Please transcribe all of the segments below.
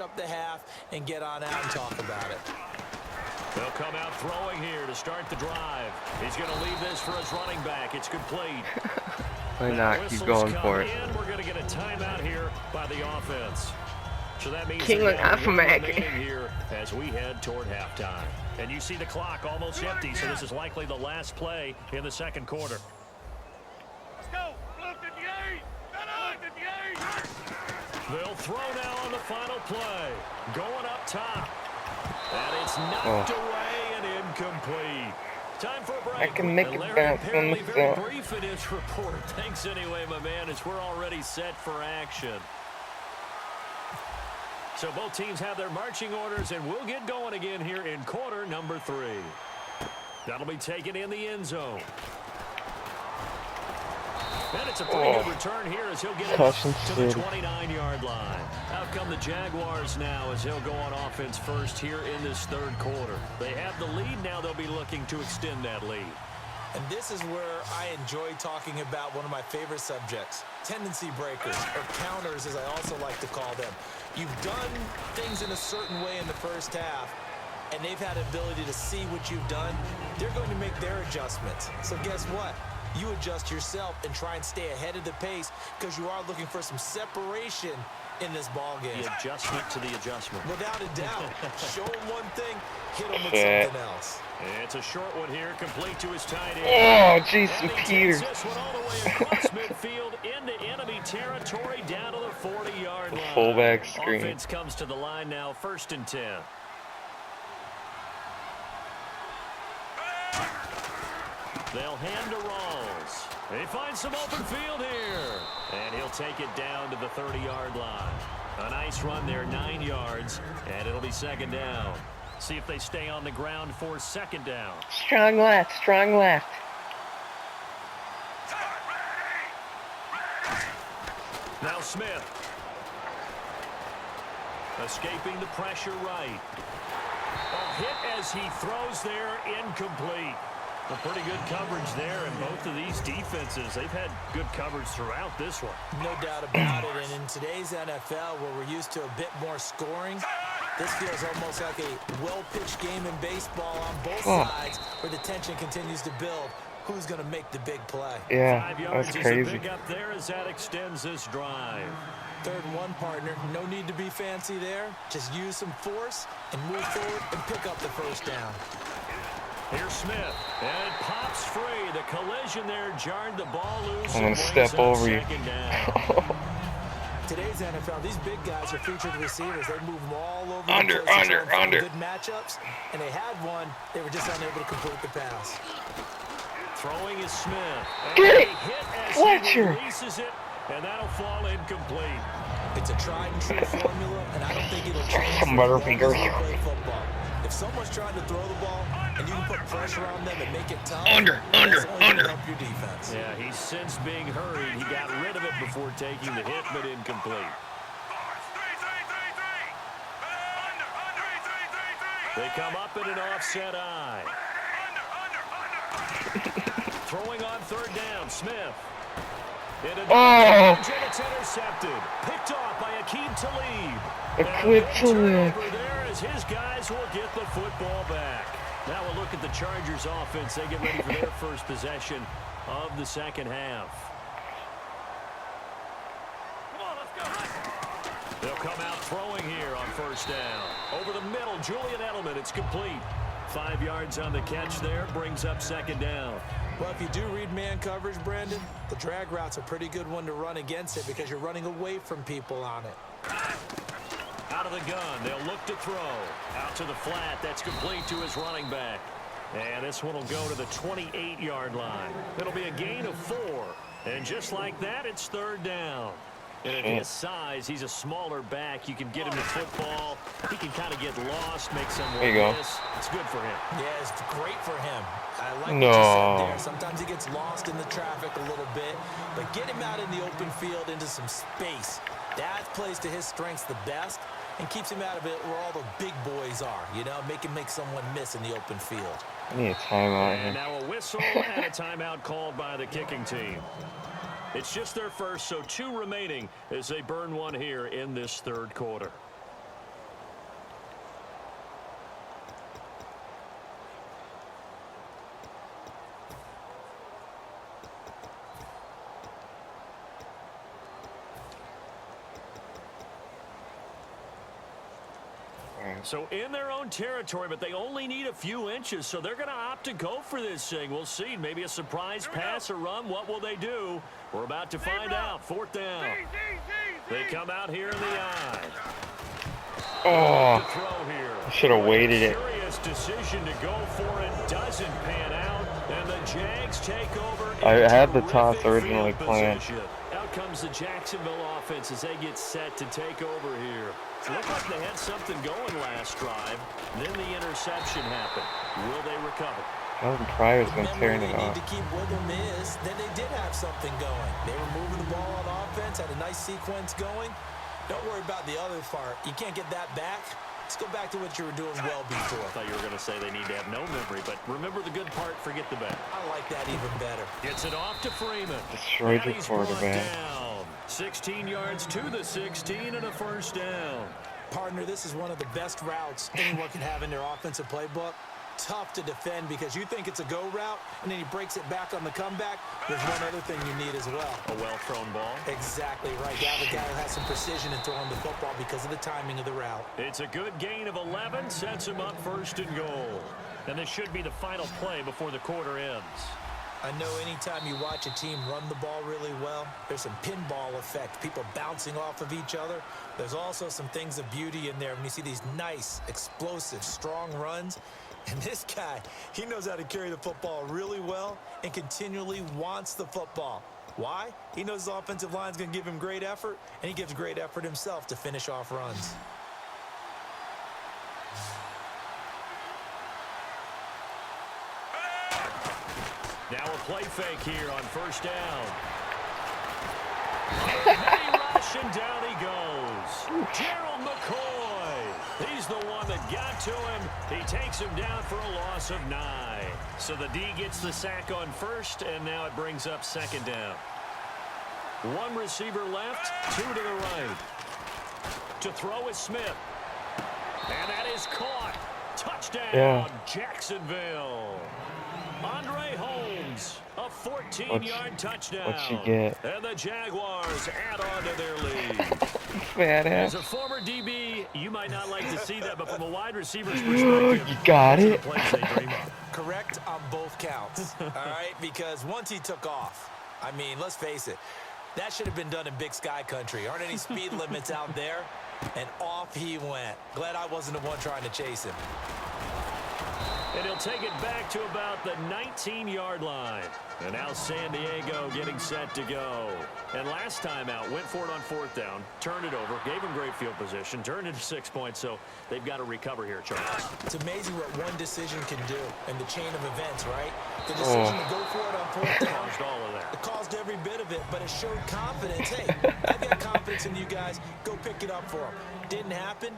up the half and get on out and talk about it. They'll come out throwing here to start the drive. He's going to leave this for his running back. It's complete. Why not? Keep going for it. We're going to get a timeout here by the offense. So that means King here as we head toward halftime. And you see the clock almost empty, so this is likely the last play in the second quarter. Let's go. They'll throw now on the final play. Going up top. And it's knocked away and incomplete. Time for a break. I can make it bounce on the very brief in his report. Thanks anyway, my man, as we're already set for action. So both teams have their marching orders, and we'll get going again here in quarter number 3. That'll be taken in the end zone. And it's a pretty good return here as he'll get it to the 29-yard line. Out come the Jaguars now as he'll go on offense first here in this third quarter. They have the lead. Now they'll be looking to extend that lead. And this is where I enjoy talking about one of my favorite subjects, tendency breakers, or counters as I also like to call them. You've done things in a certain way in the first half, and they've had the ability to see what you've done. They're going to make their adjustments. So guess what? You adjust yourself and try and stay ahead of the pace because you are looking for some separation in this ball game. The adjustment to the adjustment. Without a doubt. Show him one thing, hit him with something else. It's a short one here, complete to his tight end. Oh, Jason Peters. This one all the way across midfield into enemy territory down to the 40-yard line. Fullback screen. Offense comes to the line now, 1st and 10. They'll hand to Rawls. They find some open field here. And he'll take it down to the 30-yard line. A nice run there, 9 yards. And it'll be second down. See if they stay on the ground for second down. Strong left, strong left. Now Smith. Escaping the pressure right. A hit as he throws there, incomplete. A pretty good coverage there, and both of these defenses, they've had good coverage throughout this one. No doubt about it, and in today's NFL, where we're used to a bit more scoring, this feels almost like a well-pitched game in baseball on both sides, where the tension continues to build. Who's going to make the big play? Yeah, 5 yards that's crazy. is a big up there as that extends this drive. 3rd and 1, partner. No need to be fancy there. Just use some force and move forward and pick up the first down. Here's Smith, and it pops free. The collision there jarred the ball loose. I'm going to step over you. Today's NFL, these big guys are featured receivers. They move them all over under. Good matchups, and they had one. They were just unable to complete the pass. Throwing is Smith. Get it! Fletcher! Releases it, and that'll fall incomplete. It's a tried and true formula, and I don't think it'll change. Butterfinger. If someone's trying to throw the ball and you can put pressure on them and make it tough, Under. help your defense. Yeah, he's since being hurried. He got rid of it before taking the hit, but incomplete. They come up in an offset eye. Throwing on 3rd down, Smith. It's intercepted. Picked off by Akeem Talib. There as his guys will get the football back. Now we'll look at the Chargers offense. They get ready for their first possession of the second half. Come on, let's go. They'll come out throwing here on 1st down. Over the middle, Julian Edelman. It's complete. 5 yards on the catch there. Brings up 2nd down. Well, if you do read man coverage, Brandon, the drag route's a pretty good one to run against it because you're running away from people on it. Out of the gun, they'll look to throw. Out to the flat, that's complete to his running back. And this one will go to the 28-yard line. It'll be a gain of 4. And just like that, it's 3rd down. And at his size, he's a smaller back. You can get him the football. He can kind of get lost, make some miss. It's good for him. Yeah, it's great for him. I like what you said there. Sometimes he gets lost in the traffic a little bit, but get him out in the open field into some space. That plays to his strengths the best and keeps him out of it where all the big boys are, you know, make someone miss in the open field. I need a timeout here. And now a whistle and a timeout called by the kicking team. It's just their first, so 2 remaining as they burn one here in this 3rd quarter. So in their own territory, but they only need a few inches, so they're going to opt to go for this thing. We'll see. Maybe a surprise pass or run. What will they do? We're about to find out. 4th down. They come out here in the eye. Oh, Throw here. I should have waited it. Curious decision to go for it. Doesn't pan out, and the Jags take over. I had the toss originally planned. Out comes the Jacksonville offense as they get set to take over here. It looked like they had something going last drive. Then the interception happened. Will they recover? Calvin Pryor's been tearing it off. To keep with them is that they did have something going. They were moving the ball on offense, had a nice sequence going. Don't worry about the other part. You can't get that back. Let's go back to what you were doing well before. I thought you were going to say they need to have no memory, but remember the good part, forget the bad. I like that even better. Gets it off to Freeman. Destroyed your He's quarterback. brought down. 16 yards to the 16 and a 1st down. Partner, this is one of the best routes anyone can have in their offensive playbook. Tough to defend because you think it's a go route, and then he breaks it back on the comeback. There's one other thing you need as well. A well-thrown ball. Exactly right. Now the guy who has some precision in throwing the football because of the timing of the route. It's a good gain of 11, sets him up 1st and goal. And this should be the final play before the quarter ends. I know anytime you watch a team run the ball really well, there's some pinball effect, people bouncing off of each other. There's also some things of beauty in there when you see these nice, explosive, strong runs. And this guy, he knows how to carry the football really well and continually wants the football. Why? He knows his offensive line's going to give him great effort, and he gives great effort himself to finish off runs. Now a play fake here on 1st down. Heavy rush, and down he goes. Gerald McCoy. He's the one that got to him. He takes him down for a loss of 9. So the D gets the sack on 1st, and now it brings up 2nd down. 1 receiver left, 2 to the right. To throw is Smith. And that is caught. Touchdown, Jacksonville. Andre Holmes, a 14-yard touchdown. What's she get? And the Jaguars add on to their lead. Badass. As a former DB, you might not like to see that, but from a wide receiver's Ooh, perspective, you got those are it. the plays they dream of. Correct on both counts, all right? Because once he took off, I mean, let's face it, that should have been done in Big Sky country. Aren't any speed limits out there? And off he went. Glad I wasn't the one trying to chase him. And he'll take it back to about the 19-yard line. And now San Diego getting set to go. And last time out, went for it on 4th down, turned it over, gave him great field position, turned it to 6 points, so they've got to recover here, Charles. It's amazing what one decision can do in the chain of events, right? The decision to go for it on 4th down. Caused all of that. It caused every bit of it, but it showed confidence. Hey, I've got confidence in you guys. Go pick it up for them. Didn't happen.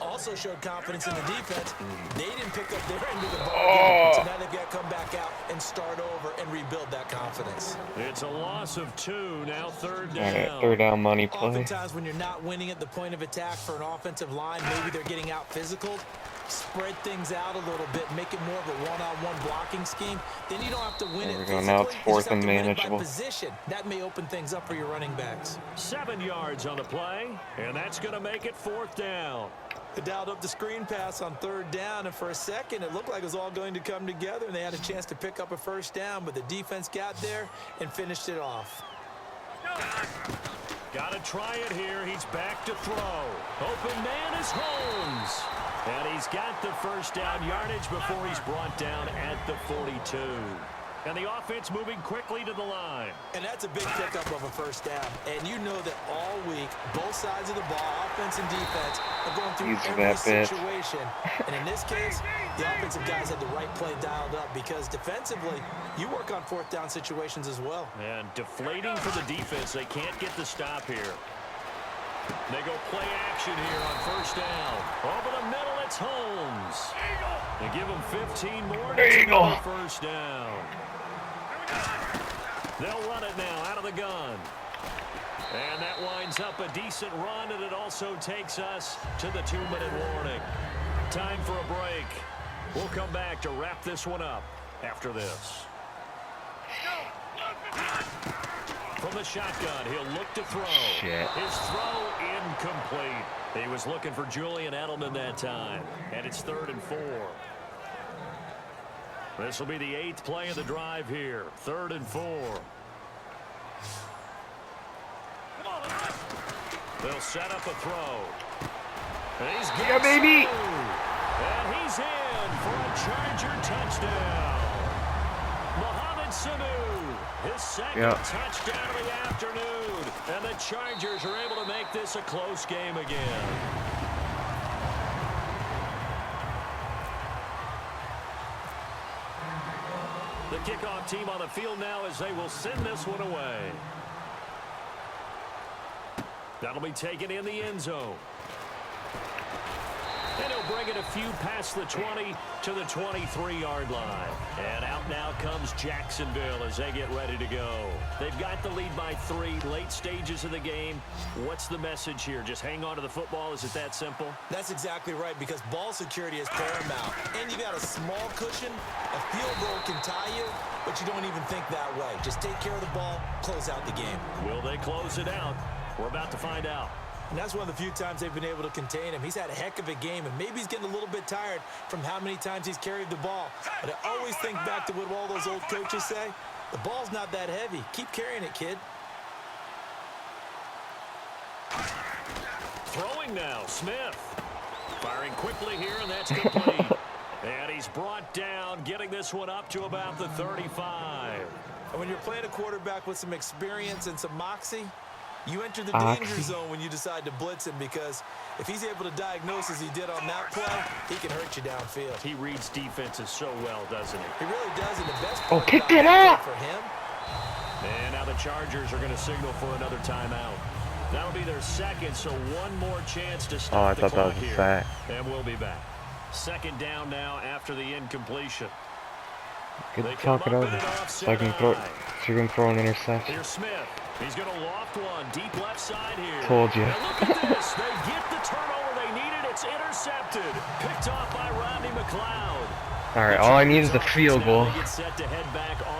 Also showed confidence in the defense. They didn't pick up their end of the ball game. So now they've got to come back out and start over and rebuild that confidence. It's a loss of 2, now 3rd All right, down. 3rd down money play. Oftentimes when you're not winning at the point of attack for an offensive line, maybe they're getting out physical. Spread things out a little bit, make it more of a one-on-one blocking scheme. Then you don't have to win There we it go. physically. Now it's You 4th just have and to win it by manageable. position. That may open things up for your running backs. 7 yards on the play, and that's going to make it 4th down. They dialed up the screen pass on 3rd down, and for a second, it looked like it was all going to come together, and they had a chance to pick up a 1st down, but the defense got there and finished it off. Got to try it here. He's back to throw. Open man is Holmes. And he's got the 1st down yardage before he's brought down at the 42. And the offense moving quickly to the line. And that's a big pickup of a 1st down. And you know that all week, both sides of the ball, offense and defense, are going through Use every that bitch. situation. And in this case, the offensive guys had the right play dialed up because defensively, you work on 4th down situations as well. And deflating for the defense. They can't get the stop here. They go play action here on 1st down. Over the middle, it's Holmes. They give him 15 more to take the 1st down. They'll run it now out of the gun. And that winds up a decent run, and it also takes us to the 2-minute warning. Time for a break. We'll come back to wrap this one up after this. From the shotgun, he'll look to throw. Shit. His throw incomplete. He was looking for Julian Edelman that time, and it's 3rd and 4. This will be the 8th play of the drive here. 3rd and 4. Come on, let's go. They'll set up a throw. And he's Yeah, baby. And he's in for a Charger touchdown. Mohamed Sanu, his second touchdown of the afternoon. And the Chargers are able to make this a close game again. The kickoff team on the field now as they will send this one away. That'll be taken in the end zone. And he'll bring it a few past the 20 to the 23-yard line. And out now comes Jacksonville as they get ready to go. They've got the lead by 3, late stages of the game. What's the message here? Just hang on to the football? Is it that simple? That's exactly right, because ball security is paramount. And you got a small cushion. A field goal can tie you, but you don't even think that way. Just take care of the ball, close out the game. Will they close it out? We're about to find out. And that's one of the few times they've been able to contain him. He's had a heck of a game, and maybe he's getting a little bit tired from how many times he's carried the ball. But I always think back to what all those old coaches say. The ball's not that heavy. Keep carrying it, kid. Throwing now, Smith. Firing quickly here, and that's complete. And he's brought down, getting this one up to about the 35. And when you're playing a quarterback with some experience and some moxie, you enter the danger zone when you decide to blitz him, because if he's able to diagnose as he did on that play, he can hurt you downfield. He reads defenses so well, doesn't he? He really does, and the best part pick it up for him. And now the Chargers are going to signal for another timeout. That'll be their second, so one more chance to stop the clock here. And we'll be back. Second down now after the incompletion. Good to talk it over so I can throw an interception. Here's Smith. He's going to loft one deep left side here. Told you. And look at this. They get the turnover they needed. It's intercepted. Picked off by Rodney McLeod. All right, all I need is a field goal.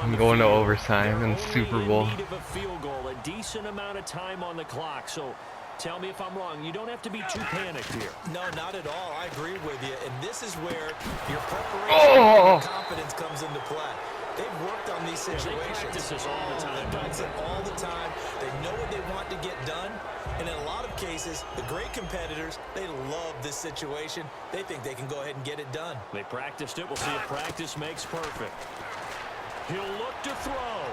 I'm going to overtime and Super Bowl. Need of a field goal, a decent amount of time on the clock. So tell me if I'm wrong. You don't have to be too panicked here. No, not at all. I agree with you. And this is where your preparation and confidence comes into play. They've worked on these situations. They practice this all the time. They practice it all the time. They know what they want to get done. And in a lot of cases, the great competitors, they love this situation. They think they can go ahead and get it done. They practiced it. We'll see if practice makes perfect. He'll look to throw.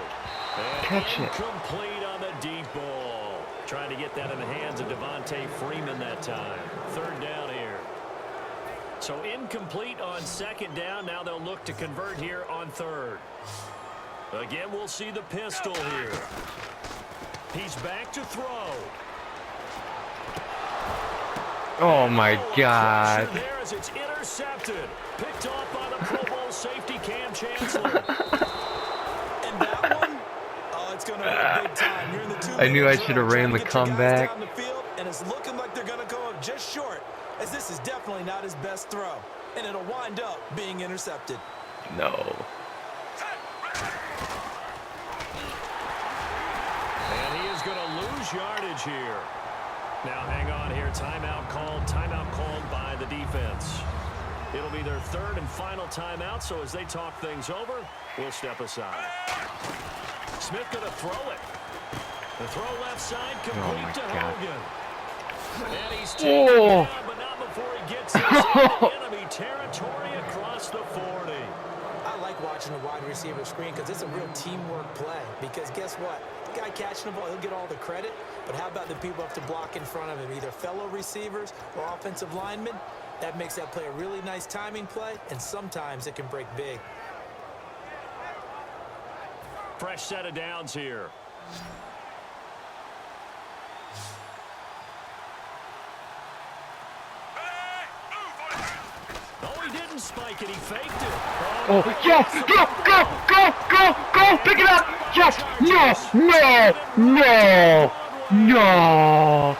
And catch it. Incomplete on the deep ball. Trying to get that in the hands of Devontae Freeman that time. 3rd down here. So incomplete on 2nd down. Now they'll look to convert here on 3rd. Again, we'll see the pistol here. He's back to throw. Oh my God. There as it's intercepted. Picked off by the Pro Bowl safety Cam Chancellor. And that one, it's going to hurt big time. You're in the 2 I knew I should have ran the comeback. Down the field, and it's looking like they're going to go up just short, as this is definitely not his best throw. And it'll wind up being intercepted. No. And he is going to lose yardage here. Now hang on here. Timeout called by the defense. It'll be their 3rd and final timeout, so as they talk things over, we'll step aside. Smith going to throw it. The throw left side, complete to Hogan. And he's taken down, but not before he gets into enemy territory across the 40. I like watching a wide receiver screen because it's a real teamwork play. Because guess what? The guy catching the ball, he'll get all the credit. But how about the people have to block in front of him, either fellow receivers or offensive linemen? That makes that play a really nice timing play, and sometimes it can break big. Fresh set of downs here. Oh, he didn't spike it. He faked it. Oh, yes! Go! Pick it up! Yes! No!